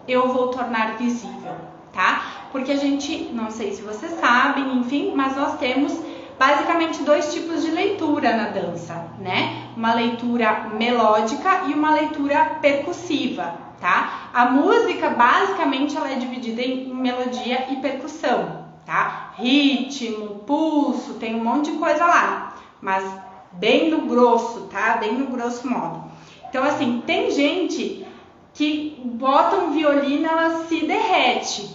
Eu vou tornar visível, tá? Porque a gente, não sei se vocês sabem, enfim, mas nós temos basicamente 2 tipos de leitura na dança, né? Uma leitura melódica e uma leitura percussiva, tá? A música, basicamente, ela é dividida em melodia e percussão, tá? Ritmo, pulso, tem um monte de coisa lá, mas bem no grosso, tá? Bem no grosso modo. Então, assim, tem gente que bota um violino, ela se derrete,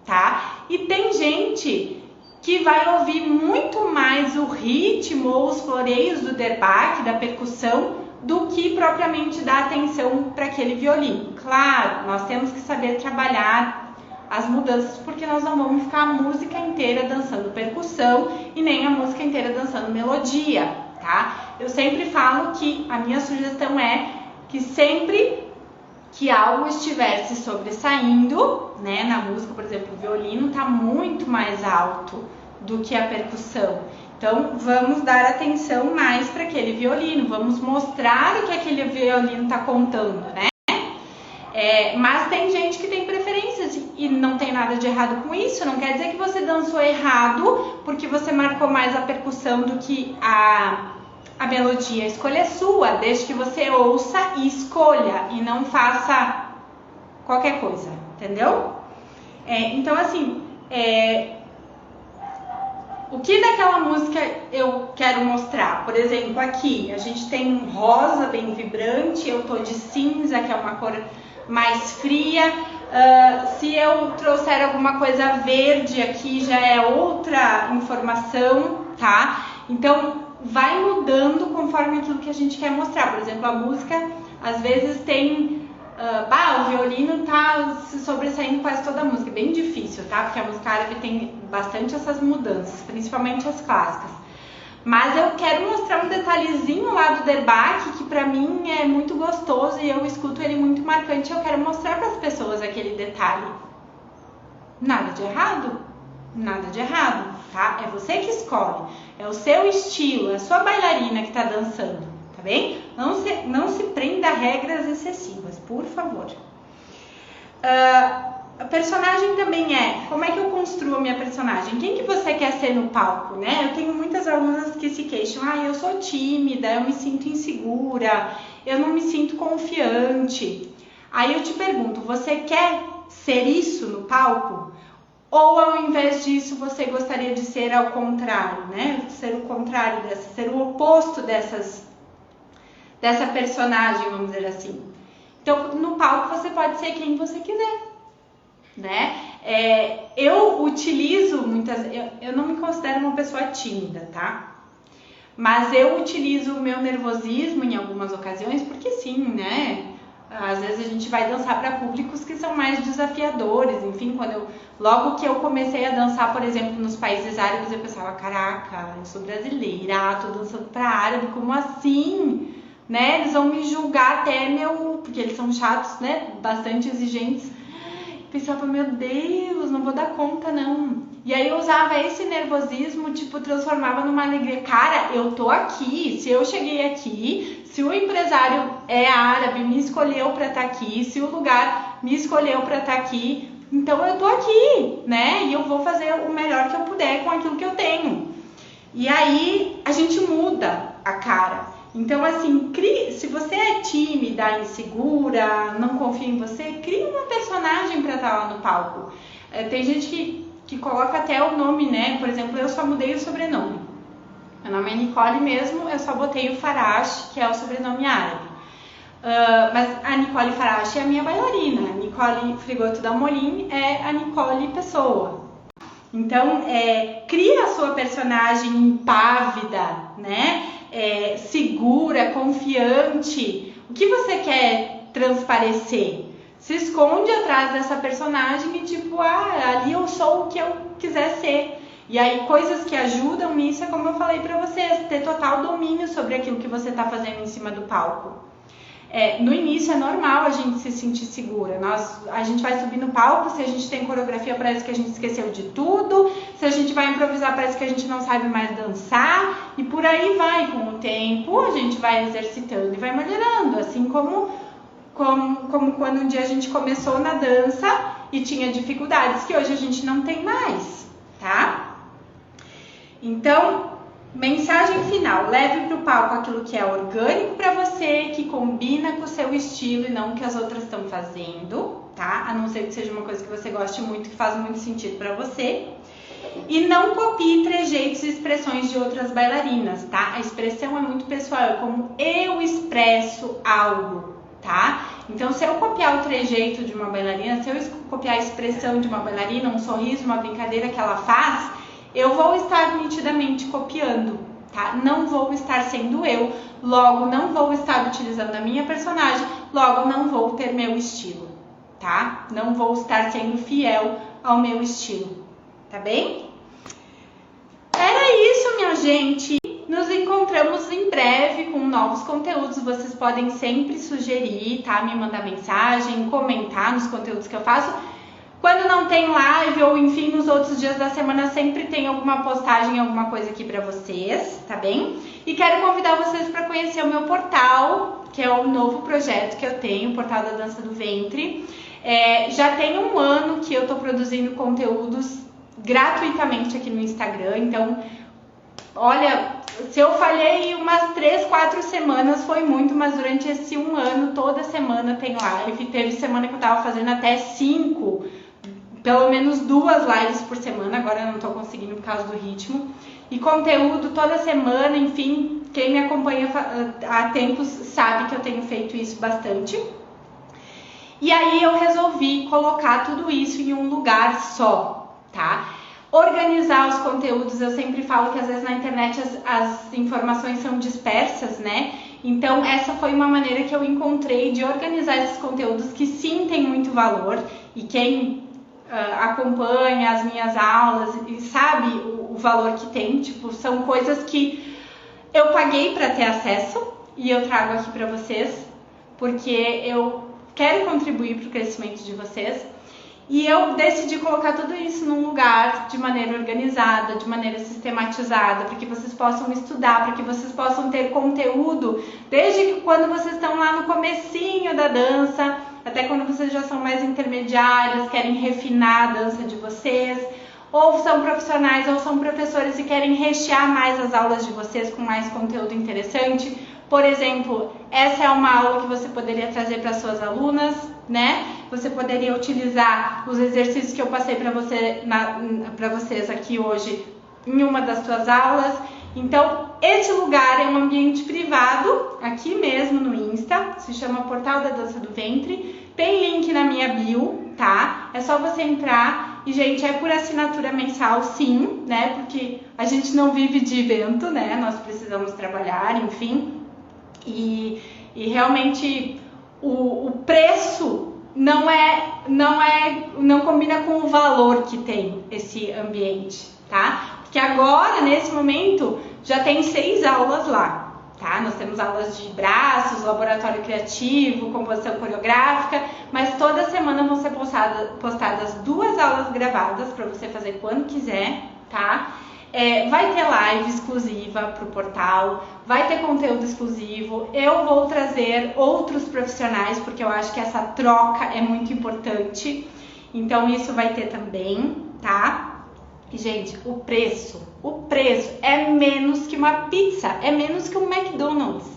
tá? E tem gente que vai ouvir muito mais o ritmo ou os floreios do derbaque, da percussão, do que propriamente dar atenção para aquele violino. Claro, nós temos que saber trabalhar as mudanças, porque nós não vamos ficar a música inteira dançando percussão e nem a música inteira dançando melodia, tá? Eu sempre falo que a minha sugestão é que sempre que algo estiver se sobressaindo, né, na música, por exemplo, o violino está muito mais alto do que a percussão. Então, vamos dar atenção mais para aquele violino, vamos mostrar o que aquele violino está contando, né? Mas tem gente que tem preferências e não tem nada de errado com isso. Não quer dizer que você dançou errado porque você marcou mais a percussão do que a melodia. A escolha é sua, desde que você ouça e escolha e não faça qualquer coisa, entendeu? Então, assim, o que daquela música eu quero mostrar? Por exemplo, aqui a gente tem um rosa bem vibrante, eu tô de cinza, que é uma cor mais fria. Se eu trouxer alguma coisa verde aqui, já é outra informação, tá? Então, vai mudando conforme aquilo que a gente quer mostrar. Por exemplo, a música, às vezes tem... o violino tá se sobressaindo quase toda a música. Bem difícil, tá? Porque a música árabe tem bastante essas mudanças, principalmente as clássicas. Mas eu quero mostrar um detalhezinho lá do derbaque que pra mim é muito gostoso e eu escuto ele muito marcante. Eu quero mostrar para as pessoas aquele detalhe. Nada de errado? Nada de errado, tá? É você que escolhe. É o seu estilo, é a sua bailarina que tá dançando, tá bem? Não se prenda a regras excessivas, por favor. A personagem também como é que eu construo a minha personagem? Quem que você quer ser no palco, né? Eu tenho muitas alunas que se queixam, eu sou tímida, eu me sinto insegura, eu não me sinto confiante. Aí eu te pergunto, você quer ser isso no palco? Ou ao invés disso você gostaria de ser ao contrário, né? Ser o contrário ser o oposto dessa personagem, vamos dizer assim. Então, no palco você pode ser quem você quiser, né? Eu utilizo eu não me considero uma pessoa tímida, tá? Mas eu utilizo o meu nervosismo em algumas ocasiões, porque sim, né? Às vezes a gente vai dançar para públicos que são mais desafiadores. Enfim, logo que eu comecei a dançar, por exemplo, nos países árabes, eu pensava, caraca, eu sou brasileira, tô dançando para árabe, como assim? Né? Eles vão me julgar até porque eles são chatos, né? Bastante exigentes. Pensava, meu Deus, não vou dar conta, não. E aí eu usava esse nervosismo, transformava numa alegria. Cara, eu tô aqui, se eu cheguei aqui, se o empresário é árabe, me escolheu pra estar aqui, se o lugar me escolheu pra estar aqui, então eu tô aqui, né? E eu vou fazer o melhor que eu puder com aquilo que eu tenho. E aí a gente muda a cara. Então, assim, se você é tímida, insegura, não confia em você, cria uma personagem para estar lá no palco. Tem gente que coloca até o nome, né? Por exemplo, eu só mudei o sobrenome. Meu nome é Nicole mesmo, eu só botei o Farache, que é o sobrenome árabe. Mas a Nicole Farache é a minha bailarina. A Nicole Frigoto da Molin é a Nicole Pessoa. Então, cria a sua personagem impávida, né? Segura, confiante. O que você quer transparecer? Se esconde atrás dessa personagem e tipo, ali eu sou o que eu quiser ser. E aí, coisas que ajudam nisso é como eu falei pra vocês, ter total domínio sobre aquilo que você tá fazendo em cima do palco. No início é normal a gente se sentir segura. A gente vai subir no palco, se a gente tem coreografia parece que a gente esqueceu de tudo, se a gente vai improvisar parece que a gente não sabe mais dançar, e por aí vai. Com o tempo a gente vai exercitando e vai melhorando, assim como quando um dia a gente começou na dança e tinha dificuldades que hoje a gente não tem mais, tá? Então, mensagem final: leve para o palco aquilo que é orgânico para você, que combina com o seu estilo e não o que as outras estão fazendo, tá? A não ser que seja uma coisa que você goste muito, que faz muito sentido para você. E não copie trejeitos e expressões de outras bailarinas, tá? A expressão é muito pessoal, é como eu expresso algo, tá? Então, se eu copiar o trejeito de uma bailarina, se eu copiar a expressão de uma bailarina, um sorriso, uma brincadeira que ela faz, eu vou estar nitidamente copiando, tá? Não vou estar sendo eu, logo não vou estar utilizando a minha personagem, logo não vou ter meu estilo, tá? Não vou estar sendo fiel ao meu estilo, tá bem? Era isso, minha gente. Nos encontramos em breve com novos conteúdos. Vocês podem sempre sugerir, tá? Me mandar mensagem, comentar nos conteúdos que eu faço. Quando não tem live ou enfim nos outros dias da semana sempre tem alguma postagem, alguma coisa aqui pra vocês, tá bem? E quero convidar vocês para conhecer o meu portal, que é o novo projeto que eu tenho, o Portal da Dança do Ventre. Já tem um ano que eu tô produzindo conteúdos gratuitamente aqui no Instagram, então, olha, se eu falhei umas 3, 4 semanas foi muito, mas durante esse um ano, toda semana tem live. Teve semana que eu tava fazendo até 5, pelo menos 2 lives por semana, agora eu não tô conseguindo por causa do ritmo. E conteúdo toda semana, enfim, quem me acompanha há tempos sabe que eu tenho feito isso bastante. E aí eu resolvi colocar tudo isso em um lugar só, tá? Organizar os conteúdos, eu sempre falo que às vezes na internet as informações são dispersas, né? Então essa foi uma maneira que eu encontrei de organizar esses conteúdos que sim tem muito valor, e quem acompanha as minhas aulas e sabe o valor que tem, tipo, são coisas que eu paguei para ter acesso e eu trago aqui para vocês, porque eu quero contribuir para o crescimento de vocês. E eu decidi colocar tudo isso num lugar de maneira organizada, de maneira sistematizada, para que vocês possam estudar, para que vocês possam ter conteúdo desde que quando vocês estão lá no comecinho da dança, até quando vocês já são mais intermediários, querem refinar a dança de vocês, ou são profissionais ou são professores e querem rechear mais as aulas de vocês com mais conteúdo interessante. Por exemplo, essa é uma aula que você poderia trazer para suas alunas, né? Você poderia utilizar os exercícios que eu passei para vocês aqui hoje em uma das suas aulas. Então, esse lugar é um ambiente privado, aqui mesmo no Insta, se chama Portal da Dança do Ventre. Tem link na minha bio, tá? É só você entrar. E, gente, é por assinatura mensal, sim, né? Porque a gente não vive de evento, né? Nós precisamos trabalhar, enfim. E realmente o preço não combina com o valor que tem esse ambiente, tá? Porque agora, nesse momento, já tem 6 aulas lá, tá? Nós temos aulas de braços, laboratório criativo, composição coreográfica, mas toda semana vão ser postadas 2 aulas gravadas para você fazer quando quiser, tá? Vai ter live exclusiva para o portal, vai ter conteúdo exclusivo, eu vou trazer outros profissionais, porque eu acho que essa troca é muito importante, então isso vai ter também, tá? E, gente, o preço é menos que uma pizza, é menos que um McDonald's,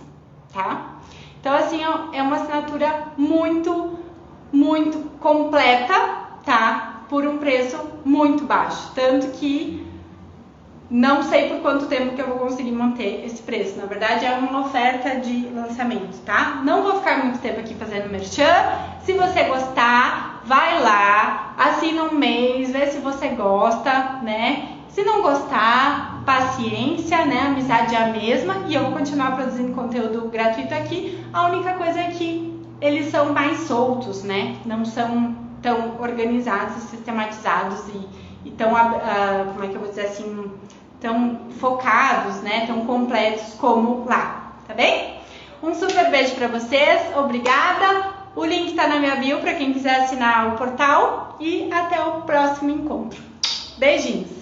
tá? Então, assim, é uma assinatura muito, muito completa, tá? Por um preço muito baixo. Tanto que não sei por quanto tempo que eu vou conseguir manter esse preço. Na verdade, é uma oferta de lançamento, tá? Não vou ficar muito tempo aqui fazendo merchan. Se você gostar, vai lá, assina um mês, vê se você gosta, né? Se não gostar, paciência, né? A amizade é a mesma e eu vou continuar produzindo conteúdo gratuito aqui. A única coisa é que eles são mais soltos, né? Não são tão organizados e sistematizados e tão, como é que eu vou dizer assim, tão focados, né? Tão completos como lá, tá bem? Um super beijo pra vocês, obrigada! O link tá na minha bio para quem quiser assinar o portal e até o próximo encontro. Beijinhos!